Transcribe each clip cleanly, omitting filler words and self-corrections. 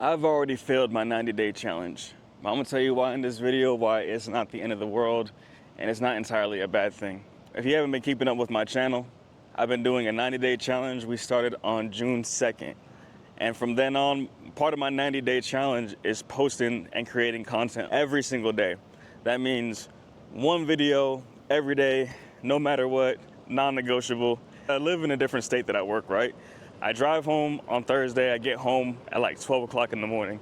I've already failed my 90-day challenge. I'm gonna tell you why in this video, why it's not the end of the world, and it's not entirely a bad thing. If you haven't been keeping up with my channel, I've been doing a 90-day challenge. We started on June 2nd. And from then on, part of my 90-day challenge is posting and creating content every single day. That means one video every day, no matter what, non-negotiable. I live in a different state that I work, right? I drive home on Thursday, I get home at like 12 o'clock in the morning.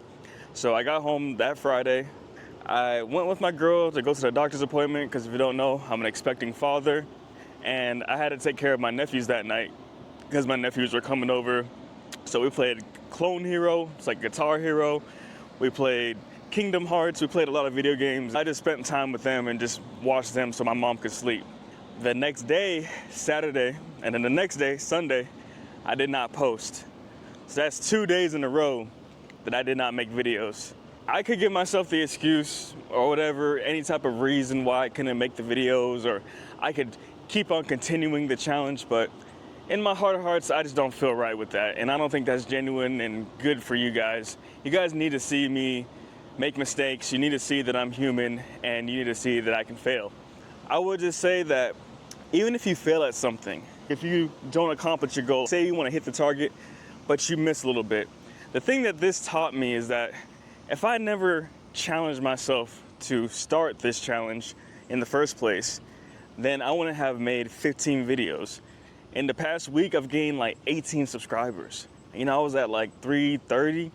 So I got home that Friday. I went with my girl to go to the doctor's appointment because if you don't know, I'm an expecting father. And I had to take care of my nephews that night because my nephews were coming over. So we played Clone Hero, it's like Guitar Hero. We played Kingdom Hearts, we played a lot of video games. I just spent time with them and just watched them so my mom could sleep. The next day, Saturday, and then the next day, Sunday, I did not post. So that's 2 days in a row that I did not make videos. I could give myself the excuse or whatever, any type of reason why I couldn't make the videos, or I could keep on continuing the challenge, but in my heart of hearts, I just don't feel right with that. And I don't think that's genuine and good for you guys. You guys need to see me make mistakes. You need to see that I'm human, and you need to see that I can fail. I would just say that even if you fail at something, if you don't accomplish your goal, say you want to hit the target, but you miss a little bit. The thing that this taught me is that if I never challenged myself to start this challenge in the first place, then I wouldn't have made 15 videos. In the past week, I've gained like 18 subscribers. You know, I was at like 330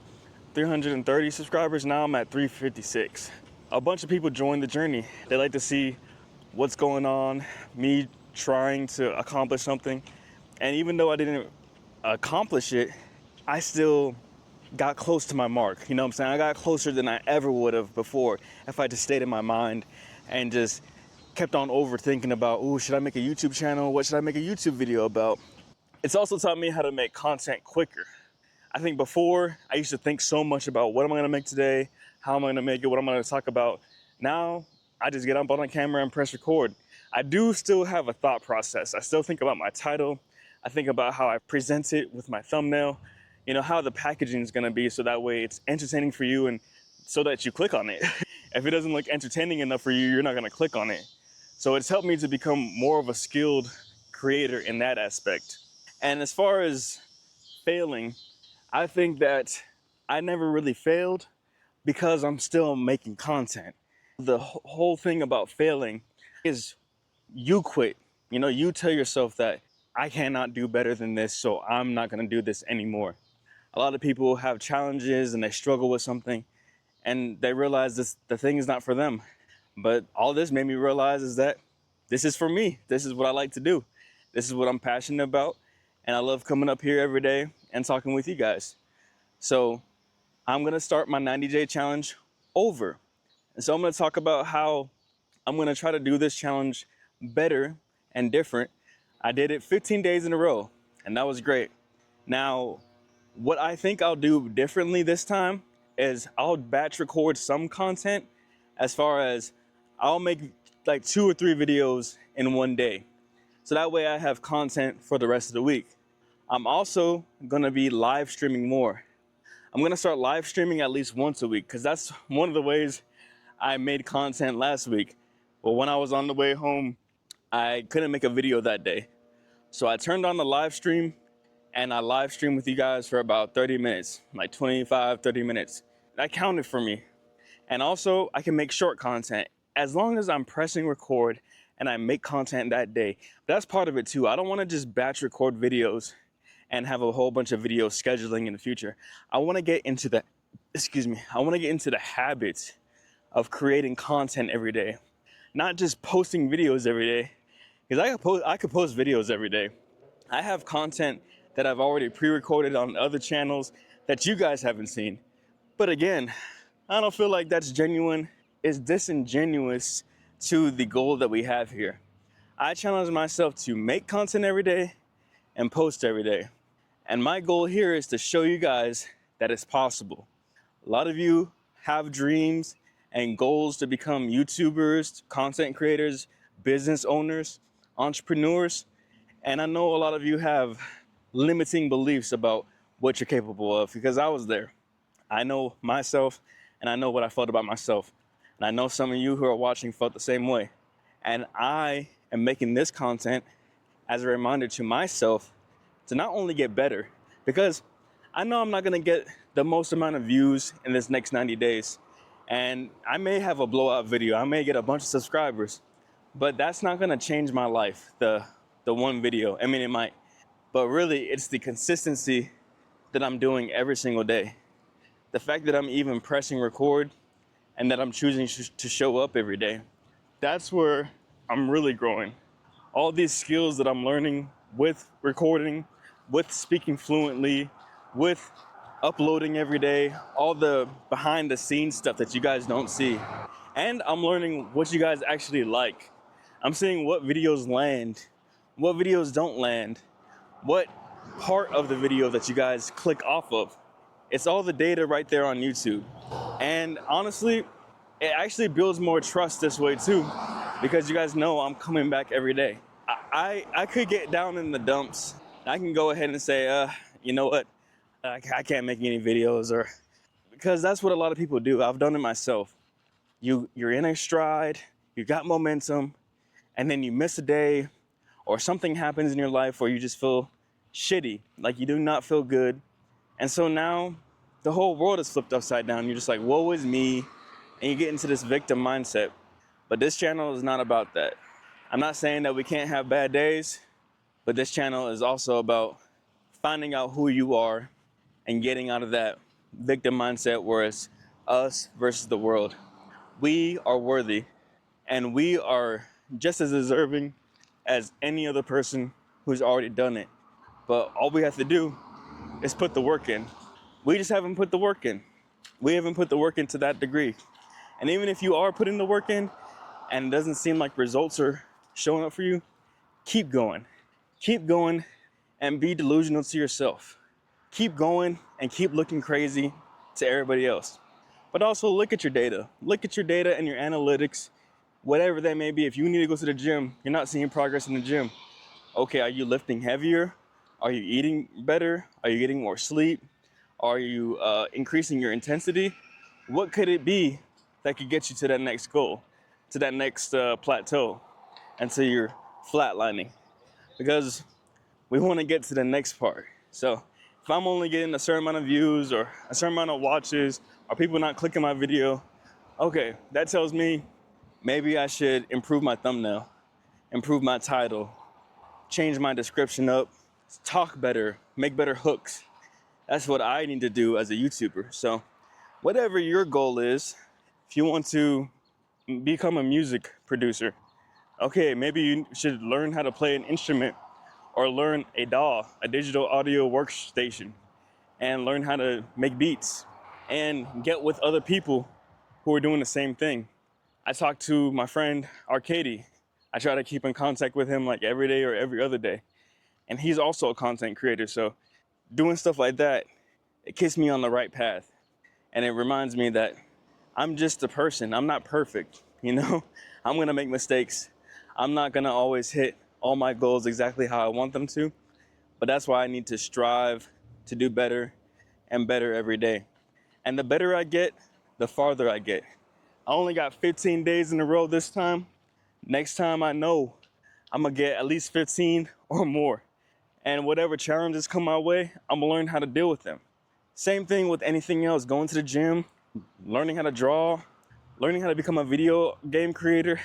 subscribers. Now I'm at 356. A bunch of people joined the journey. They like to see what's going on, me trying to accomplish something. And even though I didn't accomplish it, I still got close to my mark. You know what I'm saying? I got closer than I ever would have before if I just stayed in my mind and just kept on overthinking about, oh, should I make a YouTube channel? What should I make a YouTube video about? It's also taught me how to make content quicker. I think before, I used to think so much about what am I gonna make today? How am I gonna make it? What am I gonna talk about? Now, I just get up on the camera and press record. I do still have a thought process. I still think about my title. I think about how I present it with my thumbnail, you know, how the packaging is gonna be so that way it's entertaining for you and so that you click on it. If it doesn't look entertaining enough for you, you're not gonna click on it. So it's helped me to become more of a skilled creator in that aspect. And as far as failing, I think that I never really failed because I'm still making content. The whole thing about failing is you quit. You know, you tell yourself that I cannot do better than this, so I'm not gonna do this anymore. A lot of people have challenges and they struggle with something and they realize the thing is not for them. But all this made me realize is that this is for me. This is what I like to do. This is what I'm passionate about. And I love coming up here every day and talking with you guys. So I'm gonna start my 90-day challenge over. And so I'm gonna talk about how I'm gonna try to do this challenge better and different. I did it 15 days in a row, and that was great. Now, what I think I'll do differently this time is I'll batch record some content, as far as I'll make like 2 or 3 videos in one day. So that way I have content for the rest of the week. I'm also gonna be live streaming more. I'm gonna start live streaming at least once a week because that's one of the ways I made content last week. Well, when I was on the way home, I couldn't make a video that day. So I turned on the live stream and I live streamed with you guys for about 30 minutes, like 25, 30 minutes. That counted for me. And also I can make short content as long as I'm pressing record and I make content that day. That's part of it too. I don't wanna just batch record videos and have a whole bunch of video scheduling in the future. I wanna get into the habit of creating content every day, not just posting videos every day. Because I could post videos every day. I have content that I've already pre-recorded on other channels that you guys haven't seen. But again, I don't feel like that's genuine. It's disingenuous to the goal that we have here. I challenge myself to make content every day and post every day. And my goal here is to show you guys that it's possible. A lot of you have dreams and goals to become YouTubers, content creators, business owners, entrepreneurs. And I know a lot of you have limiting beliefs about what you're capable of because I was there. I know myself, and I know what I felt about myself. And I know some of you who are watching felt the same way. And I am making this content as a reminder to myself to not only get better, because I know I'm not gonna get the most amount of views in this next 90 days. And I may have a blowout video, I may get a bunch of subscribers, but that's not gonna change my life, the one video. I mean, it might, but really it's the consistency that I'm doing every single day. The fact that I'm even pressing record and that I'm choosing to show up every day. That's where I'm really growing. All these skills that I'm learning with recording, with speaking fluently, with uploading every day, all the behind the scenes stuff that you guys don't see. And I'm learning what you guys actually like. I'm seeing what videos land, what videos don't land, what part of the video that you guys click off of. It's all the data right there on YouTube. And honestly, it actually builds more trust this way too, because you guys know I'm coming back every day. I could get down in the dumps. I can go ahead and say, you know what, I can't make any videos, or because that's what a lot of people do. I've done it myself. You're in a stride, you got momentum, and then you miss a day, or something happens in your life where you just feel shitty, like you do not feel good. And so now the whole world is flipped upside down. You're just like, woe is me. And you get into this victim mindset. But this channel is not about that. I'm not saying that we can't have bad days, but this channel is also about finding out who you are and getting out of that victim mindset where it's us versus the world. We are worthy, and we are just as deserving as any other person who's already done it. But all we have to do is put the work in. We just haven't put the work in. We haven't put the work in to that degree. And even if you are putting the work in and it doesn't seem like results are showing up for you, keep going. Keep going and be delusional to yourself. Keep going and keep looking crazy to everybody else. But also look at your data. Look at your data and your analytics, whatever that may be. If you need to go to the gym, you're not seeing progress in the gym. Okay, are you lifting heavier? Are you eating better? Are you getting more sleep? Are you increasing your intensity? What could it be that could get you to that next goal, to that next plateau, and to your flatlining? Because we want to get to the next part. So if I'm only getting a certain amount of views or a certain amount of watches, or people not clicking my video, okay, that tells me maybe I should improve my thumbnail, improve my title, change my description up, talk better, make better hooks. That's what I need to do as a YouTuber. So whatever your goal is, if you want to become a music producer, okay, maybe you should learn how to play an instrument, or learn a DAW, a digital audio workstation, and learn how to make beats and get with other people who are doing the same thing. I talked to my friend Arcady. I try to keep in contact with him like every day or every other day. And he's also a content creator. So doing stuff like that, it keeps me on the right path. And it reminds me that I'm just a person. I'm not perfect, you know? I'm gonna make mistakes. I'm not gonna always hit all my goals exactly how I want them to, but that's why I need to strive to do better and better every day. And the better I get, the farther I get. I only got 15 days in a row this time. Next time I know I'm gonna get at least 15 or more. And whatever challenges come my way, I'm gonna learn how to deal with them. Same thing with anything else, going to the gym, learning how to draw, learning how to become a video game creator,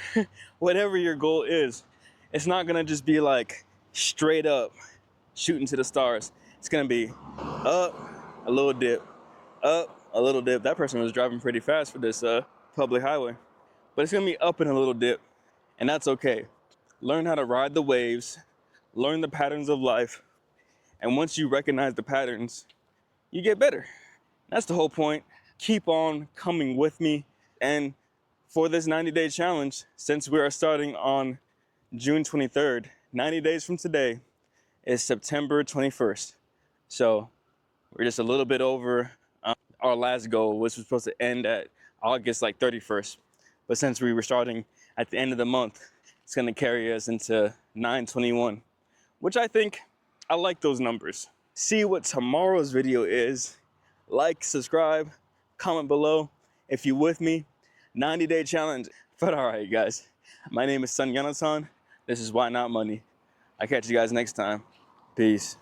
whatever your goal is. It's not gonna just be like straight up shooting to the stars. It's gonna be up, a little dip, up, a little dip. That person was driving pretty fast for this public highway. But it's gonna be up and a little dip, and that's okay. Learn how to ride the waves, learn the patterns of life, and once you recognize the patterns, you get better. That's the whole point. Keep on coming with me. And for this 90-day challenge, since we are starting on June 23rd, 90 days from today is September 21st. So we're just a little bit over our last goal, which was supposed to end at August 31st. But since we were starting at the end of the month, it's gonna carry us into 9/21, which I think I like those numbers. See what tomorrow's video is. like, subscribe, comment below if you're with me. 90-day challenge. But all right, guys, my name is Son Yonatan. This is Why Not Money. I'll catch you guys next time. Peace.